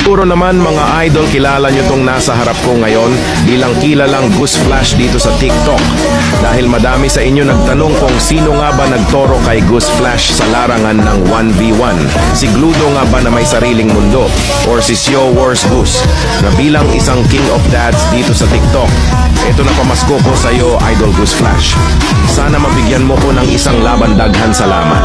Siguro naman mga idol, kilala nyo tong nasa harap ko ngayon bilang kilalang Goose Flash dito sa TikTok. Dahil madami sa inyo nagtanong kung sino nga ba nagtoro kay Goose Flash sa larangan ng 1v1. Si Gludo nga ba na may sariling mundo? Or si Sio Wars Goose na bilang isang king of dads dito sa TikTok? Ito na pamasko ko sa iyo, Idol Goose Flash. Sana mabigyan mo ko ng isang laban, daghan salamat.